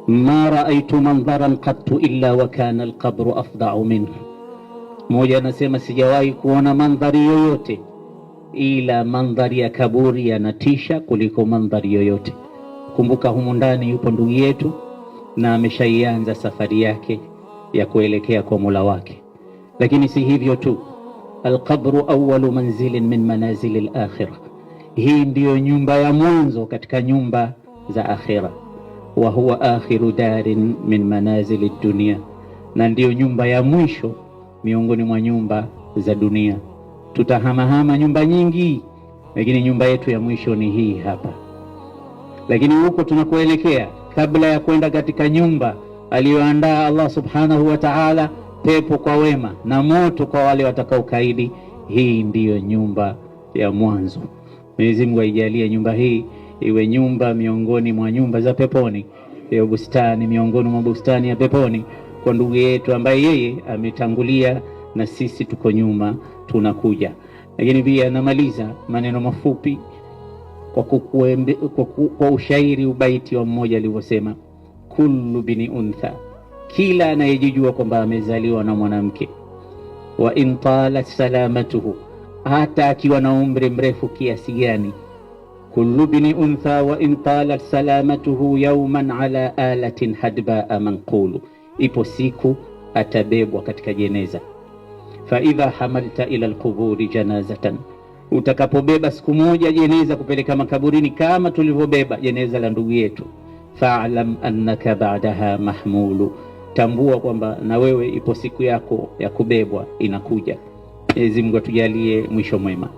ma raaitu mandharan qattu illa wa kana alqabru afda'u minhu. Mmoja anasema sijawahi kuona mandhari yoyote ila mandhari ya kaburi yanatisha kuliko mandhari yoyote. Kumbuka humu ndani yupo ndugu yetu na ameshaianza safari yake ya kuelekea kwa Mola wake. Lakini si hivyo tu, alqabru awwalu manzilin min manazili al-akhirah. Hii ndiyo nyumba ya mwanzo katika nyumba za akhira. Wa huwa akhiru darin min manazili dunia, na ndiyo nyumba ya mwisho miongoni mwa nyumba za dunia. Tutahamahama nyumba nyingi, lakini nyumba yetu ya mwisho ni hii hapa. Lakini huko tunakoelekea, kabla ya kwenda katika nyumba aliyoandaa Allah subhanahu wa ta'ala, pepo kwa wema na moto kwa wale watakaokaidi, hii ndiyo nyumba ya mwanzo. Mwenyezi Mungu aijalie nyumba hii iwe nyumba miongoni mwa nyumba za peponi, ya bustani miongoni mwa bustani ya peponi, kwa ndugu yetu ambaye yeye ametangulia na sisi tuko nyuma tunakuja. Lakini pia namaliza maneno mafupi kwa ushairi ubaiti wa mmoja alivyosema, kullu bini untha, kila anayejijua kwamba amezaliwa na mwanamke, wa in talat salamatuhu, hata akiwa na umri mrefu kiasi gani, kullu bini untha wa in talat salamatuhu yawman ala alatin hadbaa manqulu, ipo siku atabebwa katika jeneza. Fa idha hamalta ila alquburi janazatan, utakapobeba siku moja jeneza kupeleka makaburini kama tulivyobeba jeneza la ndugu yetu, fa'lam annaka ba'daha mahmulu, tambua kwamba na wewe ipo siku yako ya kubebwa inakuja. Mwenyezi Mungu atujalie mwisho mwema.